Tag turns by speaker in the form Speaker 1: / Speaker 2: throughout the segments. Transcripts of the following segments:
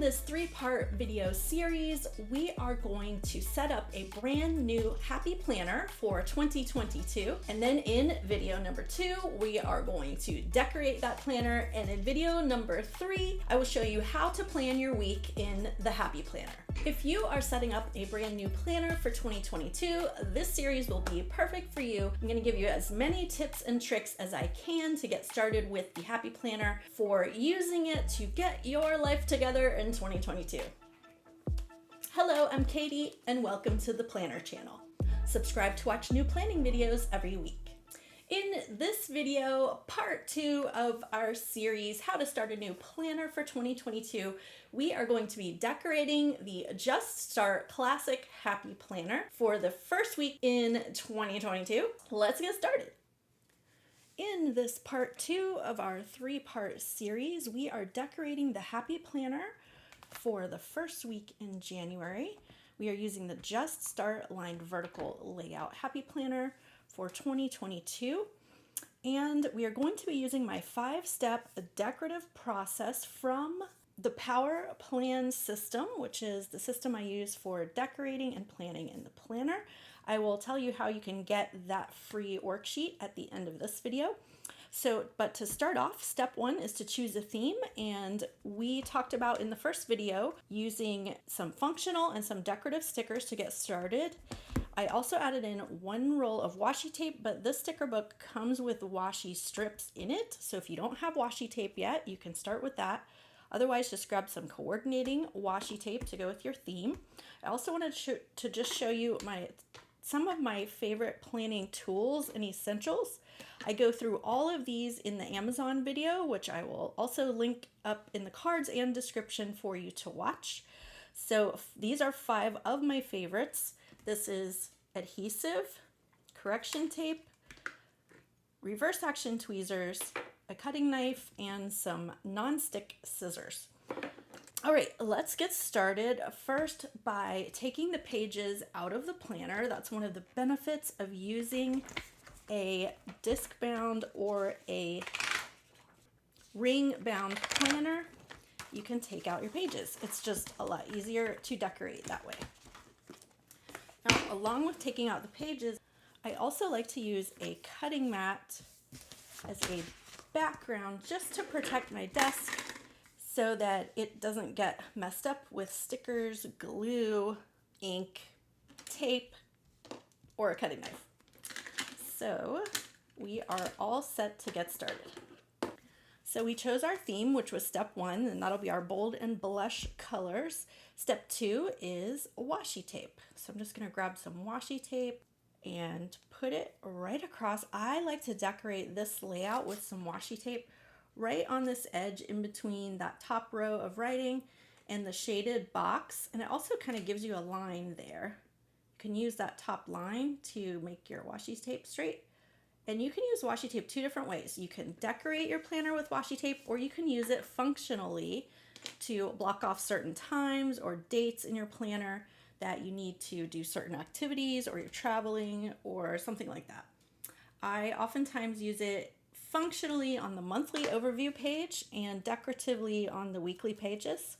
Speaker 1: In this 3-part video series, we are going to set up a brand new Happy Planner for 2022. And then in video number 2, we are going to decorate that planner. And in video number 3, I will show you how to plan your week in the Happy Planner. If you are setting up a brand new planner for 2022, this series will be perfect for you. I'm gonna give you as many tips and tricks as I can to get started with the Happy Planner for using it to get your life together in 2022. Hello, I'm Katie and welcome to the Planner channel. Subscribe to watch new planning videos every week. In this video, part 2 of our series, How to Start a New Planner for 2022, we are going to be decorating the Just Start Classic Happy Planner for the first week in 2022. Let's get started. In this part 2 of our 3-part series, we are decorating the Happy Planner for the first week in January. We are using the Just Start Lined Vertical Layout Happy Planner for 2022. And we are going to be using my 5-step decorative process from the Power Plan system, which is the system I use for decorating and planning in the planner. I will tell you how you can get that free worksheet at the end of this video. But to start off, step 1 is to choose a theme, and we talked about in the first video using some functional and some decorative stickers to get started. I also added in 1 roll of washi tape, but this sticker book comes with washi strips in it, so if you don't have washi tape yet, you can start with that. Otherwise, just grab some coordinating washi tape to go with your theme. I also wanted to just show you some of my favorite planning tools and essentials. I go through all of these in the Amazon video, which I will also link up in the cards and description for you to watch. So these are 5 of my favorites. This is adhesive, correction tape, reverse action tweezers, a cutting knife, and some non-stick scissors. All right, let's get started first by taking the pages out of the planner. That's one of the benefits of using a disc bound or a ring bound planner. You can take out your pages. It's just a lot easier to decorate that way. Now, along with taking out the pages, I also like to use a cutting mat as a background just to protect my desk so that it doesn't get messed up with stickers, glue, ink, tape, or a cutting knife. So we are all set to get started. So we chose our theme, which was step 1, and that'll be our bold and blush colors. Step 2 is washi tape. So I'm just gonna grab some washi tape and put it right across. I like to decorate this layout with some washi tape right on this edge in between that top row of writing and the shaded box. And it also kind of gives you a line there. You can use that top line to make your washi tape straight. And you can use washi tape 2 different ways. You can decorate your planner with washi tape, or you can use it functionally to block off certain times or dates in your planner that you need to do certain activities, or you're traveling or something like that. I oftentimes use it functionally on the monthly overview page and decoratively on the weekly pages.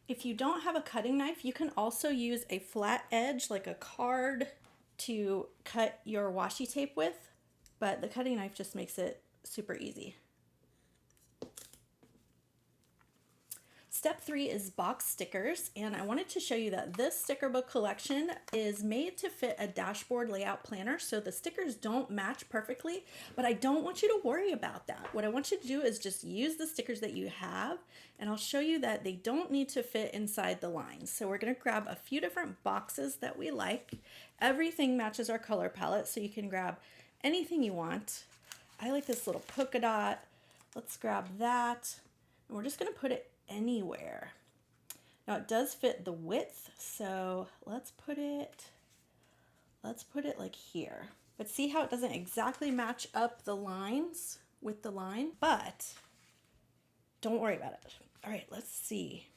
Speaker 1: If you don't have a cutting knife, you can also use a flat edge like a card to cut your washi tape with, but the cutting knife just makes it super easy. Step 3 is box stickers, and I wanted to show you that this sticker book collection is made to fit a dashboard layout planner, so the stickers don't match perfectly, but I don't want you to worry about that. What I want you to do is just use the stickers that you have, and I'll show you that they don't need to fit inside the lines. So we're gonna grab a few different boxes that we like. Everything matches our color palette, so you can grab anything you want. I like this little polka dot. Let's grab that, and we're just gonna put it anywhere. Now it does fit the width, so let's put it like here. But see how it doesn't exactly match up the lines with the line, but don't worry about it. All right, let's see.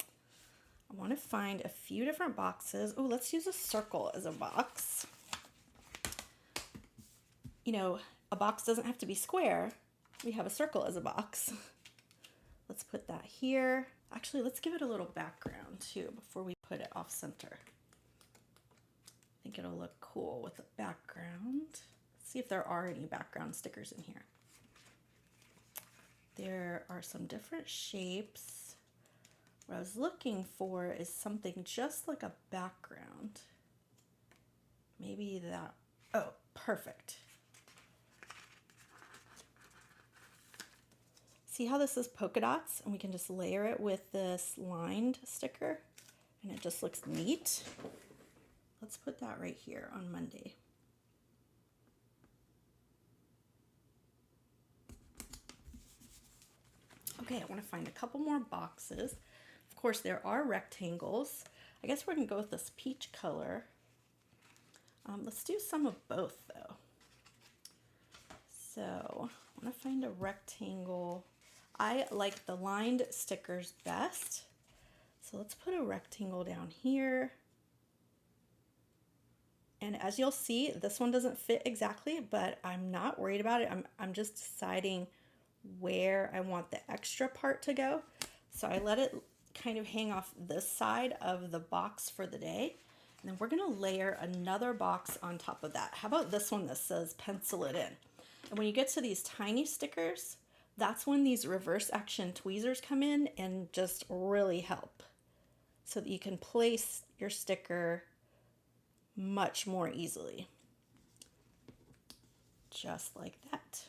Speaker 1: I want to find a few different boxes. Oh, let's use a circle as a box. You know, a box doesn't have to be square. We have a circle as a box. Let's put that here. Actually, let's give it a little background too before we put it off center. I think it'll look cool with the background. Let's see if there are any background stickers in here. There are some different shapes. What I was looking for is something just like a background. Maybe that. Oh, perfect. See how this is polka dots, and we can just layer it with this lined sticker and it just looks neat. Let's put that right here on Monday. Okay, I want to find a couple more boxes. Of course, there are rectangles. I guess we're gonna go with this peach color. Let's do some of both though. So I want to find a rectangle. I like the lined stickers best. So let's put a rectangle down here. And as you'll see, this one doesn't fit exactly, but I'm not worried about it. I'm just deciding where I want the extra part to go. So I let it kind of hang off this side of the box for the day. And then we're gonna layer another box on top of that. How about this one that says pencil it in? And when you get to these tiny stickers, that's when these reverse action tweezers come in and just really help so that you can place your sticker much more easily. Just like that.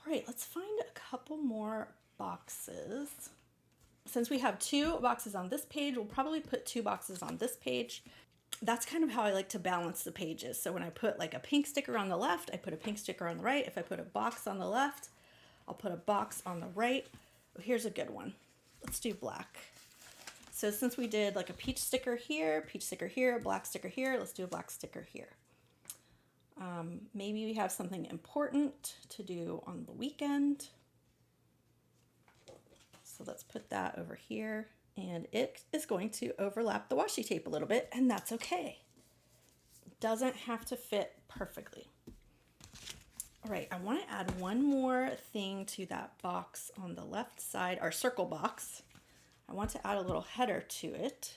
Speaker 1: All right, let's find a couple more boxes. Since we have 2 boxes on this page, we'll probably put 2 boxes on this page. That's kind of how I like to balance the pages. So when I put like a pink sticker on the left, I put a pink sticker on the right. If I put a box on the left, I'll put a box on the right. Oh, here's a good one. Let's do black. So since we did like a peach sticker here, black sticker here, let's do a black sticker here. Maybe we have something important to do on the weekend. So let's put that over here, and it is going to overlap the washi tape a little bit, and that's okay. It doesn't have to fit perfectly. All right, I want to add one more thing to that box on the left side, our circle box. I want to add a little header to it.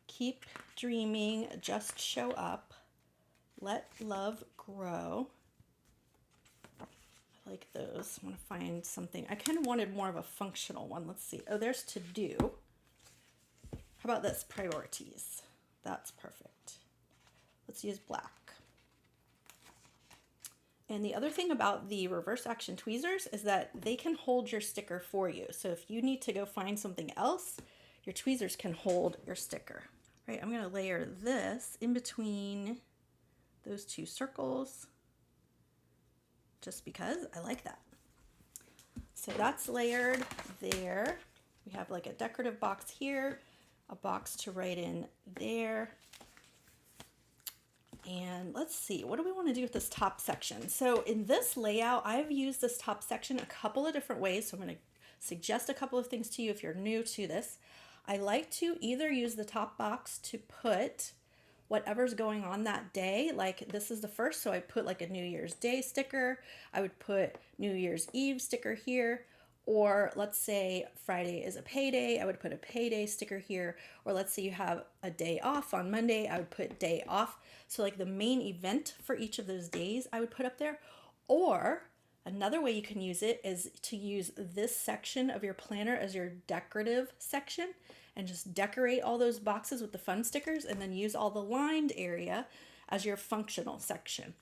Speaker 1: Keep dreaming, just show up. Let love grow. I like those. I want to find something. I kind of wanted more of a functional one. Let's see. Oh, there's to do. How about this? Priorities. That's perfect. Let's use black. And the other thing about the reverse action tweezers is that they can hold your sticker for you. So if you need to go find something else, your tweezers can hold your sticker. All right, I'm going to layer this in between those 2 circles just because I like that. So that's layered there. We have like a decorative box here, a box to write in there. And let's see, what do we want to do with this top section? So in this layout, I've used this top section a couple of different ways. So I'm going to suggest a couple of things to you if you're new to this. I like to either use the top box to put whatever's going on that day. Like this is the first, so I put like a New Year's Day sticker. I would put New Year's Eve sticker here. Or let's say Friday is a payday, I would put a payday sticker here. Or let's say you have a day off on Monday, I would put day off. So like the main event for each of those days I would put up there. Or another way you can use it is to use this section of your planner as your decorative section and just decorate all those boxes with the fun stickers and then use all the lined area as your functional section.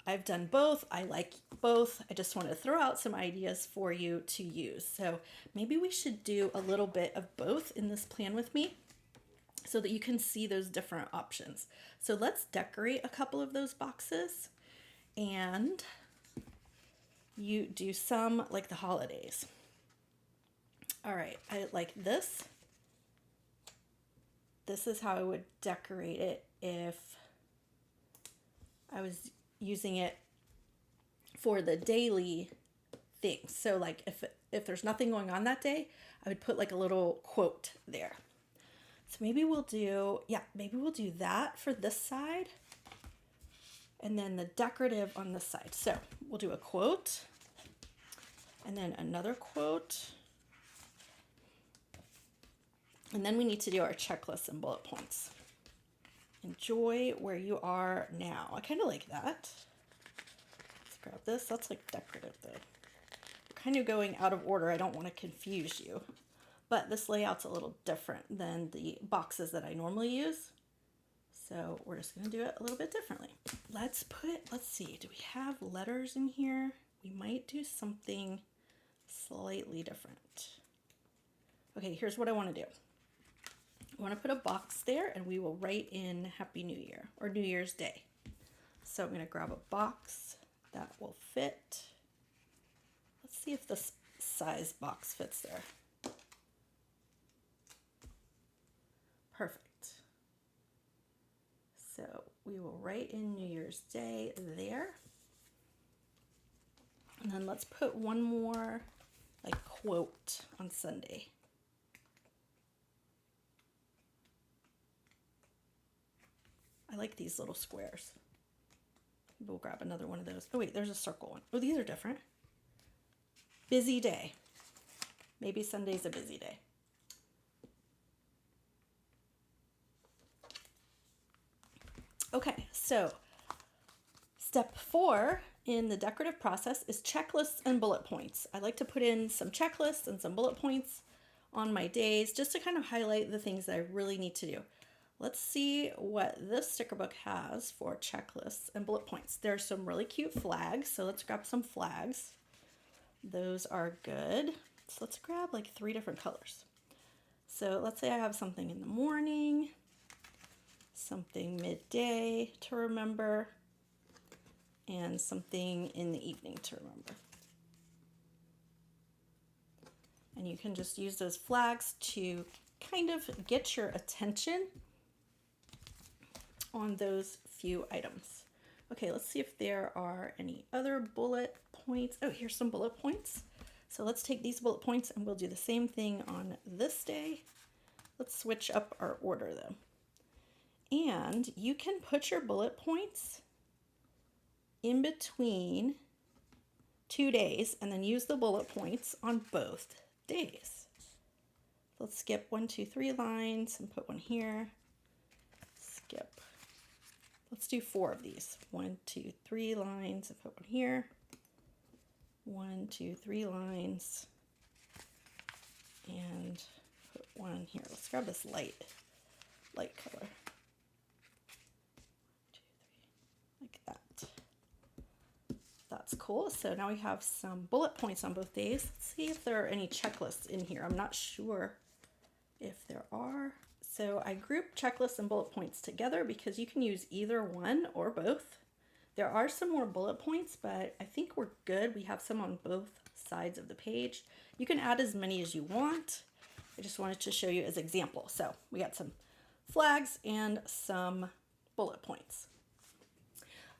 Speaker 1: I've done both. I like both. I just wanted to throw out some ideas for you to use. So maybe we should do a little bit of both in this plan with me so that you can see those different options. So let's decorate a couple of those boxes and you do some like the holidays. All right, I like this. This is how I would decorate it if I was using it for the daily things. So like if there's nothing going on that day, I would put like a little quote there. So maybe we'll do, maybe we'll do that for this side and then the decorative on this side. So we'll do a quote and then another quote And then we need to do our checklists and bullet points. Enjoy where you are now. I kind of like that. Let's grab this. That's like decorative though. Kind of going out of order. I don't want to confuse you. But this layout's a little different than the boxes that I normally use. So we're just going to do it a little bit differently. Let's see, do we have letters in here? We might do something slightly different. Okay, here's what I want to do. I want to put a box there and we will write in Happy New Year or New Year's Day. So I'm going to grab a box that will fit. Let's see if this size box fits there. Perfect. So we will write in New Year's Day there. And then let's put one more like quote on Sunday. I like these little squares. We'll grab another one of those. Oh wait, there's a circle one. Oh, these are different. Busy day. Maybe Sunday's a busy day. Okay, so step 4 in the decorative process is checklists and bullet points. I like to put in some checklists and some bullet points on my days just to kind of highlight the things that I really need to do. Let's see what this sticker book has for checklists and bullet points. There's some really cute flags, so let's grab some flags. Those are good. So let's grab like 3 different colors. So let's say I have something in the morning, something midday to remember, and something in the evening to remember. And you can just use those flags to kind of get your attention on those few items. Okay, let's see if there are any other bullet points. Oh, here's some bullet points. So let's take these bullet points and we'll do the same thing on this day. Let's switch up our order though. And you can put your bullet points in between 2 days and then use the bullet points on both days. Let's skip 1, 2, 3 lines and put one here. Skip. Let's do 4 of these. 1, 2, 3 lines and put one here. 1, 2, 3 lines and put one here. Let's grab this light color. 1, 2, 3, like that. That's cool. So now we have some bullet points on both days. Let's see if there are any checklists in here. I'm not sure if there are. So I group checklists and bullet points together because you can use either one or both. There are some more bullet points, but I think we're good. We have some on both sides of the page. You can add as many as you want. I just wanted to show you as example. So we got some flags and some bullet points.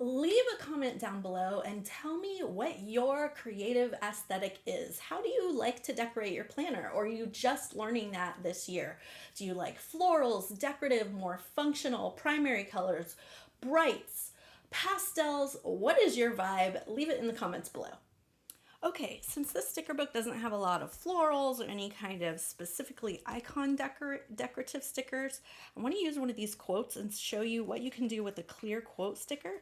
Speaker 1: Leave a comment down below and tell me what your creative aesthetic is. How do you like to decorate your planner? Or are you just learning that this year? Do you like florals, decorative, more functional, primary colors, brights, pastels? What is your vibe? Leave it in the comments below. Okay, since this sticker book doesn't have a lot of florals or any kind of specifically icon decorative stickers, I want to use one of these quotes and show you what you can do with a clear quote sticker.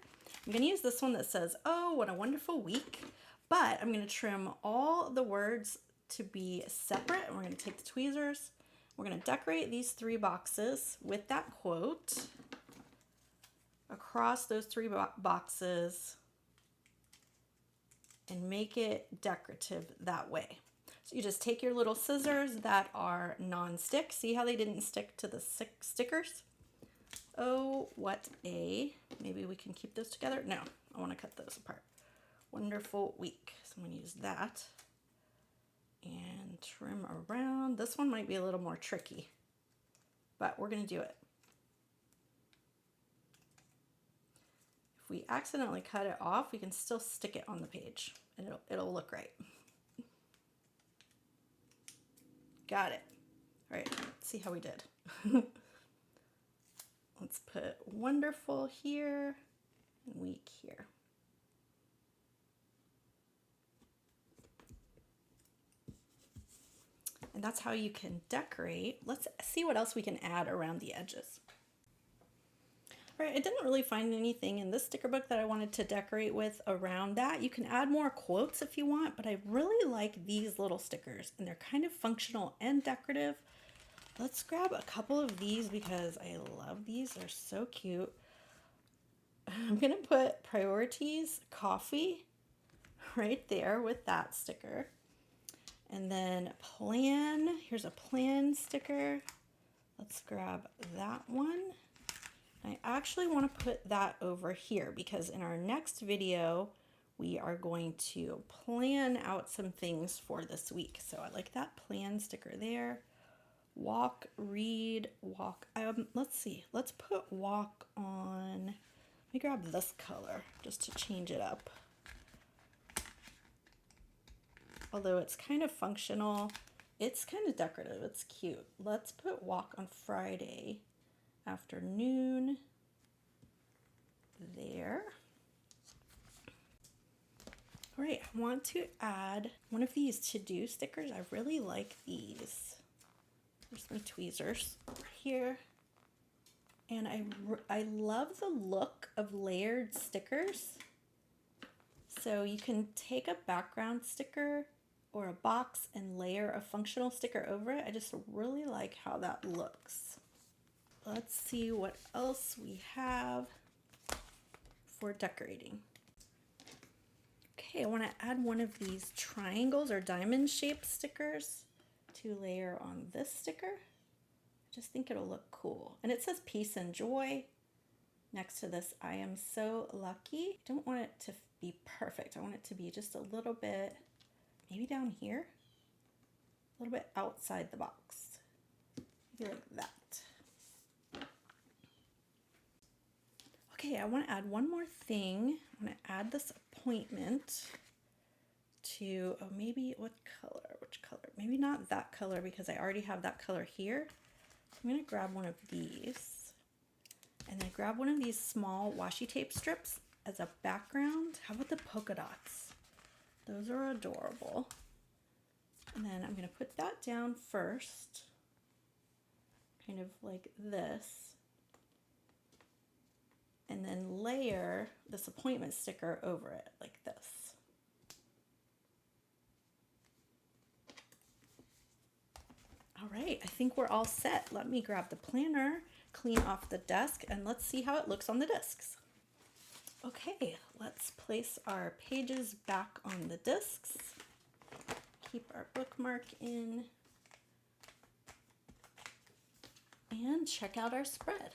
Speaker 1: I'm going to use this one that says, "Oh, what a wonderful week," but I'm going to trim all the words to be separate, and we're going to take the tweezers. We're going to decorate these 3 boxes with that quote across those 3 boxes and make it decorative that way. So you just take your little scissors that are non-stick. See how they didn't stick to the stickers? Oh, what a, maybe we can keep those together. No, I want to cut those apart. Wonderful week. So I'm going to use that and trim around. This one might be a little more tricky, but we're going to do it. If we accidentally cut it off, we can still stick it on the page and it'll look right. Got it. All right, let's see how we did. Let's put wonderful here and week here. And that's how you can decorate. Let's see what else we can add around the edges. All right, I didn't really find anything in this sticker book that I wanted to decorate with around that. You can add more quotes if you want, but I really like these little stickers and they're kind of functional and decorative. Let's grab a couple of these because I love these. They're so cute. I'm gonna put priorities coffee right there with that sticker. And then plan, here's a plan sticker. Let's grab that one. I actually want to put that over here because in our next video, we are going to plan out some things for this week. So I like that plan sticker there. Walk, read, walk. Let's see, let's put walk on. Let me grab this color just to change it up. Although it's kind of functional, it's kind of decorative, it's cute. Let's put walk on Friday afternoon there. All right, I want to add one of these to-do stickers. I really like these. There's my tweezers here. And I love the look of layered stickers. So you can take a background sticker or a box and layer a functional sticker over it. I just really like how that looks. Let's see what else we have for decorating. Okay, I want to add one of these triangles or diamond shaped stickers to layer on this sticker. I just think it'll look cool. And it says peace and joy next to this. I am so lucky. I don't want it to be perfect. I want it to be just a little bit, maybe down here, a little bit outside the box. Maybe like that. Okay, I want to add one more thing. I want to add this appointment to, oh, maybe what color? Which color? Maybe not that color because I already have that color here. So I'm going to grab one of these and then grab one of these small washi tape strips as a background. How about the polka dots? Those are adorable. And then I'm going to put that down first, kind of like this. And then layer this appointment sticker over it like this. All right, I think we're all set. Let me grab the planner, clean off the desk, and let's see how it looks on the discs. Okay, let's place our pages back on the discs. Keep our bookmark in. And check out our spread.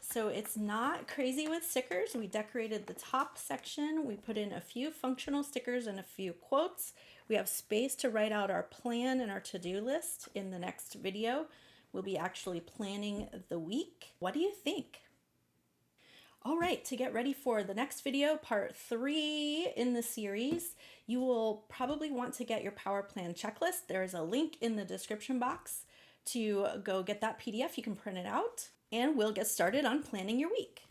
Speaker 1: So it's not crazy with stickers. We decorated the top section. We put in a few functional stickers and a few quotes. We have space to write out our plan and our to-do list. In the next video, we'll be actually planning the week. What do you think? All right, to get ready for the next video, part 3 in the series, you will probably want to get your Power Plan checklist. There's a link in the description box to go get that PDF. You can print it out. And we'll get started on planning your week.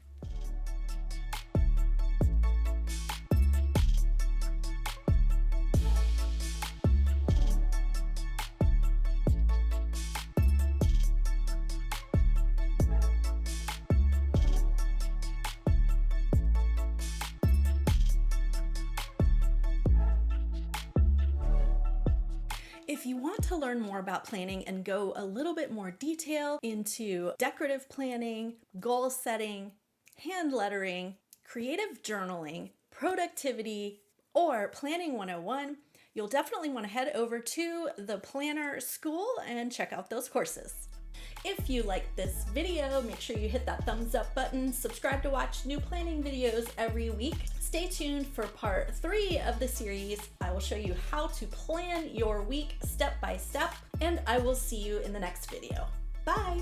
Speaker 1: If you want to learn more about planning and go a little bit more detail into decorative planning, goal setting, hand lettering, creative journaling, productivity, or planning 101, you'll definitely want to head over to the Planner School and check out those courses. If you like this video, make sure you hit that thumbs up button, subscribe to watch new planning videos every week. Stay tuned for part 3 of the series. I will show you how to plan your week step by step, and I will see you in the next video. Bye!